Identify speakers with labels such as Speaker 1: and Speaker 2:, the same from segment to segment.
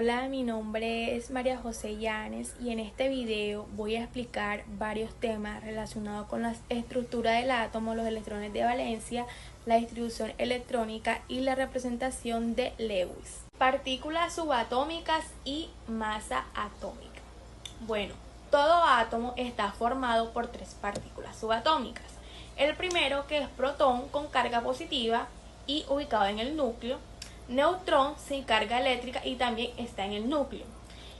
Speaker 1: Hola, mi nombre es María José Llanes y en este video voy a explicar varios temas relacionados con la estructura del átomo, los electrones de valencia, la distribución electrónica y la representación de Lewis. Partículas subatómicas y masa atómica. Bueno, todo átomo está formado por tres partículas subatómicas. El primero, que es protón con carga positiva y ubicado en el núcleo. Neutrón sin carga eléctrica y también está en el núcleo.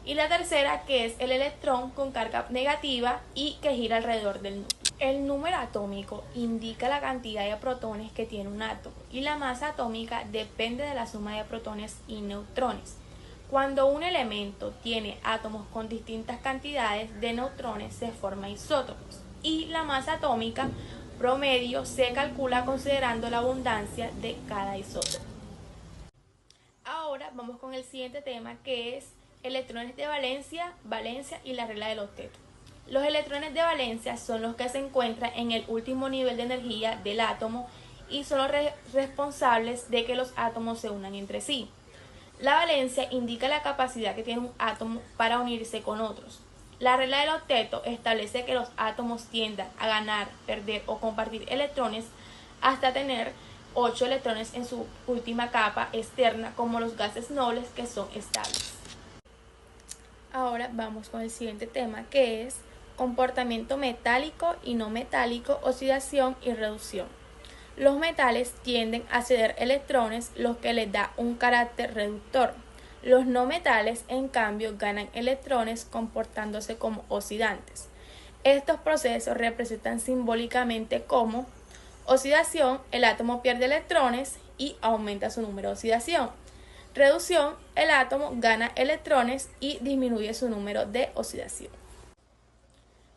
Speaker 1: Y la tercera, que es el electrón con carga negativa y que gira alrededor del núcleo. El número atómico indica la cantidad de protones que tiene un átomo y la masa atómica depende de la suma de protones y neutrones. Cuando un elemento tiene átomos con distintas cantidades de neutrones se forman isótopos y la masa atómica promedio se calcula considerando la abundancia de cada isótopo. Ahora vamos con el siguiente tema, que es electrones de valencia, valencia y la regla del octeto. Los electrones de valencia son los que se encuentran en el último nivel de energía del átomo y son los responsables de que los átomos se unan entre sí. La valencia indica la capacidad que tiene un átomo para unirse con otros. La regla del octeto establece que los átomos tiendan a ganar, perder o compartir electrones hasta tener 8 electrones en su última capa externa, como los gases nobles que son estables. Ahora vamos con el siguiente tema, que es comportamiento metálico y no metálico, oxidación y reducción. Los metales tienden a ceder electrones, lo que les da un carácter reductor. Los no metales, en cambio, ganan electrones comportándose como oxidantes. Estos procesos representan simbólicamente como oxidación, el átomo pierde electrones y aumenta su número de oxidación. Reducción, el átomo gana electrones y disminuye su número de oxidación.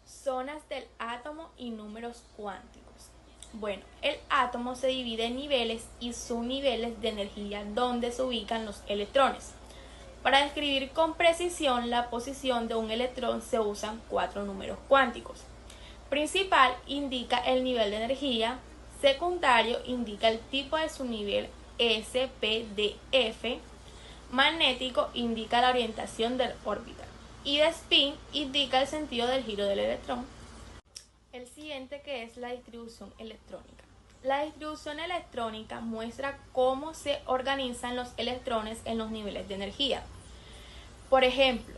Speaker 1: Zonas del átomo y números cuánticos. Bueno, el átomo se divide en niveles y subniveles de energía donde se ubican los electrones. Para describir con precisión la posición de un electrón se usan 4 números cuánticos. Principal indica el nivel de energía. Secundario indica el tipo de subnivel S, P, D, F. Magnético indica la orientación del órbita. Y de spin indica el sentido del giro del electrón. El siguiente, que es la distribución electrónica. La distribución electrónica muestra cómo se organizan los electrones en los niveles de energía. Por ejemplo,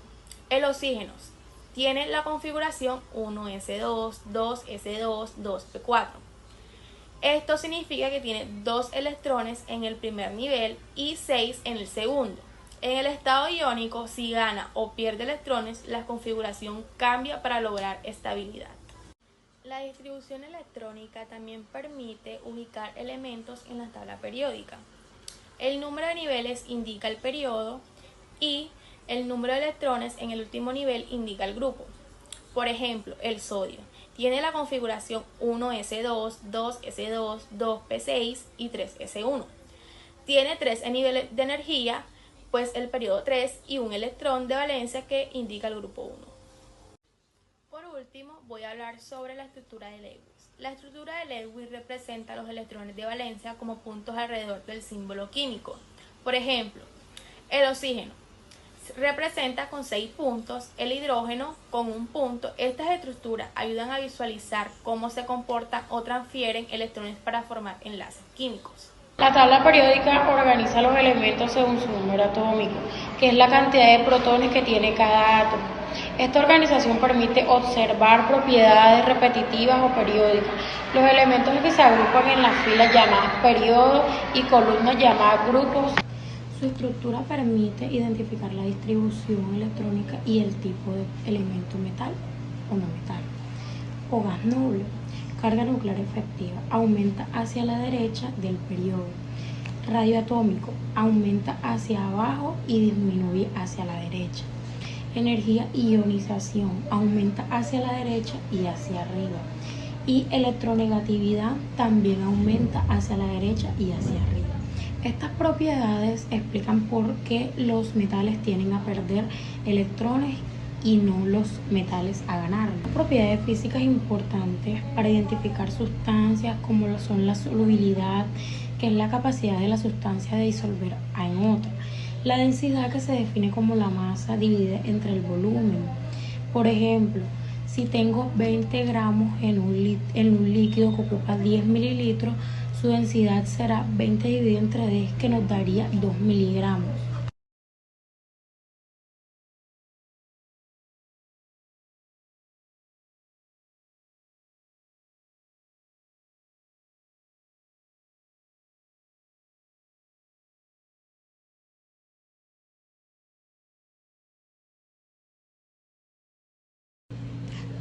Speaker 1: el oxígeno tiene la configuración 1s2, 2s2, 2p4. Esto significa que tiene 2 electrones en el primer nivel y 6 en el segundo. En el estado iónico, si gana o pierde electrones, la configuración cambia para lograr estabilidad. La distribución electrónica también permite ubicar elementos en la tabla periódica. El número de niveles indica el periodo y el número de electrones en el último nivel indica el grupo. Por ejemplo, el sodio tiene la configuración 1s2, 2s2, 2p6 y 3s1. Tiene 3 niveles de energía, pues el periodo 3 y un electrón de valencia que indica el grupo 1. Por último, voy a hablar sobre la estructura de Lewis. La estructura de Lewis representa los electrones de valencia como puntos alrededor del símbolo químico. Por ejemplo, el oxígeno representa con 6 puntos, el hidrógeno con 1 punto. Estas estructuras ayudan a visualizar cómo se comportan o transfieren electrones para formar enlaces químicos.
Speaker 2: La tabla periódica organiza los elementos según su número atómico, que es la cantidad de protones que tiene cada átomo. Esta organización permite observar propiedades repetitivas o periódicas. Los elementos que se agrupan en las filas llamadas periodos y columnas llamadas grupos. Su estructura permite identificar la distribución electrónica y el tipo de elemento metal o no metal. O gas noble. Carga nuclear efectiva aumenta hacia la derecha del periodo. Radioatómico aumenta hacia abajo y disminuye hacia la derecha. Energía ionización aumenta hacia la derecha y hacia arriba. Y electronegatividad también aumenta hacia la derecha y hacia arriba. Estas propiedades explican por qué los metales tienden a perder electrones y no los metales a ganar. Propiedades físicas importantes para identificar sustancias como lo son la solubilidad, que es la capacidad de la sustancia de disolver en otra, La densidad, que se define como la masa dividida entre el volumen. Por ejemplo, si tengo 20 gramos en un líquido que ocupa 10 mililitros, su densidad será 20 dividido entre 10, que nos daría 2 miligramos.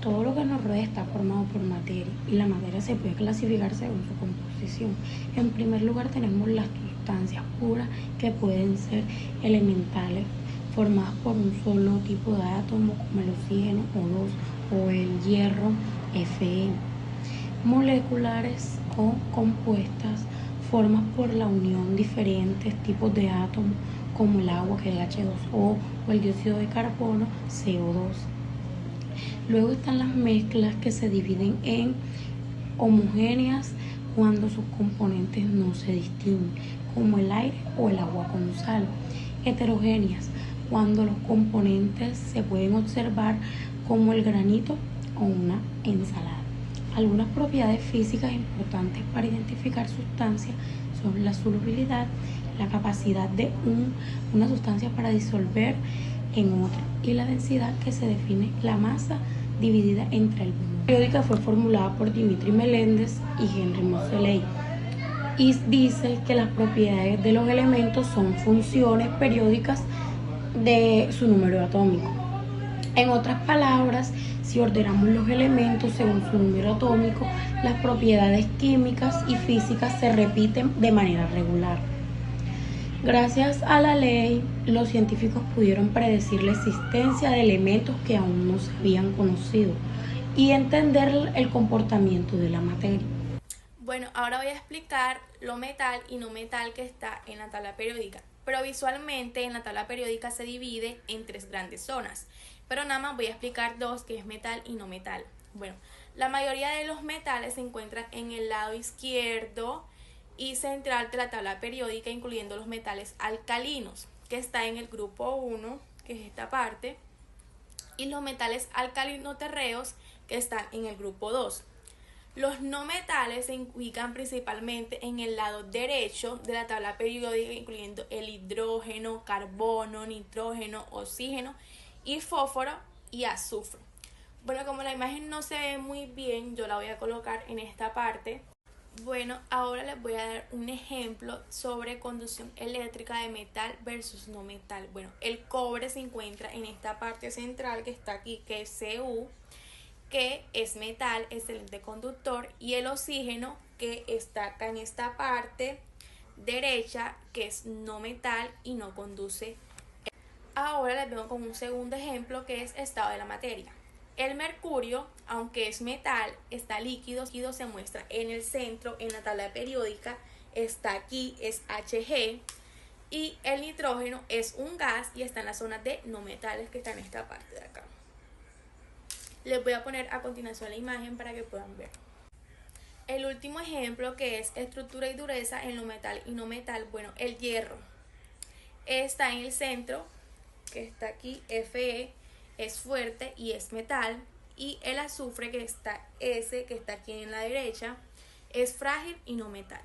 Speaker 2: Todo lo que nos rodea está formado por materia, y la materia se puede clasificar según su composición. En primer lugar tenemos las sustancias puras, que pueden ser elementales, formadas por un solo tipo de átomo, como el oxígeno O2 o el hierro Fe. Moleculares o compuestas, formadas por la unión de diferentes tipos de átomos, como el agua, que es el H2O, o el dióxido de carbono, CO2. Luego están las mezclas, que se dividen en homogéneas cuando sus componentes no se distinguen, como el aire o el agua con sal. Heterogéneas, cuando los componentes se pueden observar, como el granito o una ensalada. Algunas propiedades físicas importantes para identificar sustancias son la solubilidad, la capacidad de una sustancia para disolver en otra, y la densidad, que se define la masa dividida entre el volumen. La periódica fue formulada por Dimitri Meléndez y Henry Moseley, y dice que las propiedades de los elementos son funciones periódicas de su número atómico. En otras palabras, si ordenamos los elementos según su número atómico, las propiedades químicas y físicas se repiten de manera regular. Gracias a la ley, los científicos pudieron predecir la existencia de elementos que aún no se habían conocido y entender el comportamiento de la materia.
Speaker 1: Bueno, ahora voy a explicar lo metal y no metal que está en la tabla periódica. Pero visualmente en la tabla periódica se divide en 3 grandes zonas. Pero nada más voy a explicar 2, que es metal y no metal. Bueno, la mayoría de los metales se encuentran en el lado izquierdo y central de la tabla periódica, incluyendo los metales alcalinos, que está en el grupo 1, que es esta parte, y los metales alcalino-terreos, que están en el grupo 2. Los no metales se ubican principalmente en el lado derecho de la tabla periódica, incluyendo el hidrógeno, carbono, nitrógeno, oxígeno y fósforo y azufre. Bueno, como la imagen no se ve muy bien, yo la voy a colocar en esta parte. Bueno, ahora les voy a dar un ejemplo sobre conducción eléctrica de metal versus no metal. Bueno, el cobre se encuentra en esta parte central que está aquí, que es Cu, que es metal, excelente conductor, y el oxígeno, que está acá en esta parte derecha, que es no metal y no conduce. Ahora les vengo con un segundo ejemplo, que es estado de la materia. El mercurio, aunque es metal, está líquido, se muestra en el centro, en la tabla periódica, está aquí, es Hg, y el nitrógeno es un gas y está en la zona de no metales, que está en esta parte de acá. Les voy a poner a continuación la imagen para que puedan ver. El último ejemplo, que es estructura y dureza en lo metal y no metal. Bueno, el hierro está en el centro, que está aquí, Fe, es fuerte y es metal, y el azufre, que está S, que está aquí en la derecha, es frágil y no metal.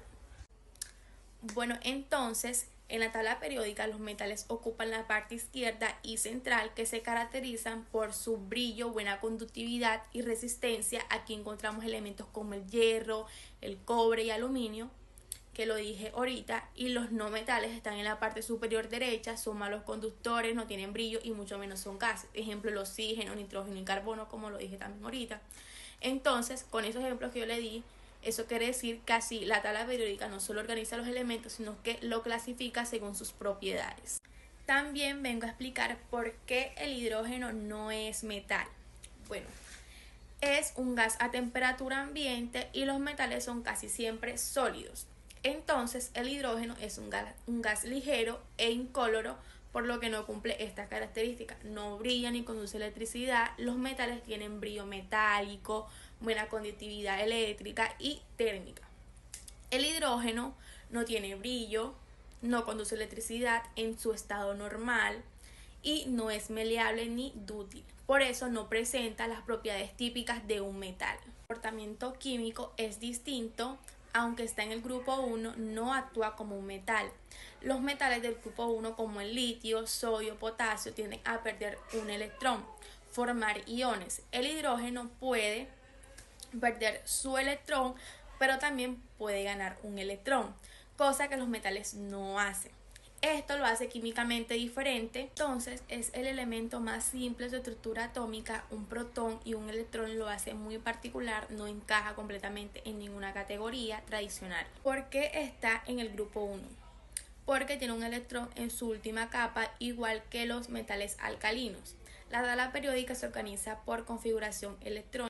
Speaker 1: Bueno, entonces en la tabla periódica los metales ocupan la parte izquierda y central, que se caracterizan por su brillo, buena conductividad y resistencia. Aquí encontramos elementos como el hierro, el cobre y aluminio, que lo dije ahorita, y los no metales están en la parte superior derecha, son malos conductores, no tienen brillo y mucho menos son gases. Ejemplo, el oxígeno, nitrógeno y carbono, como lo dije también ahorita. Entonces, con esos ejemplos que yo le di, eso quiere decir que así la tabla periódica no solo organiza los elementos, sino que lo clasifica según sus propiedades. También vengo a explicar por qué el hidrógeno no es metal. Bueno, es un gas a temperatura ambiente y los metales son casi siempre sólidos. Entonces el hidrógeno es un gas ligero e incoloro, por lo que no cumple estas características. No brilla ni conduce electricidad. Los metales tienen brillo metálico, buena conductividad eléctrica y térmica. El hidrógeno no tiene brillo, no conduce electricidad en su estado normal y no es maleable ni dúctil. Por eso no presenta las propiedades típicas de un metal. El comportamiento químico es distinto, aunque está en el grupo 1, no actúa como un metal. Los metales del grupo 1 como el litio, sodio, potasio tienden a perder un electrón, formar iones. El hidrógeno puede perder su electrón, pero también puede ganar un electrón, cosa que los metales no hacen. Esto lo hace químicamente diferente, entonces es el elemento más simple de su estructura atómica. Un protón y un electrón lo hace muy particular, no encaja completamente en ninguna categoría tradicional. ¿Por qué está en el grupo 1? Porque tiene un electrón en su última capa, igual que los metales alcalinos. La tabla periódica se organiza por configuración electrónica.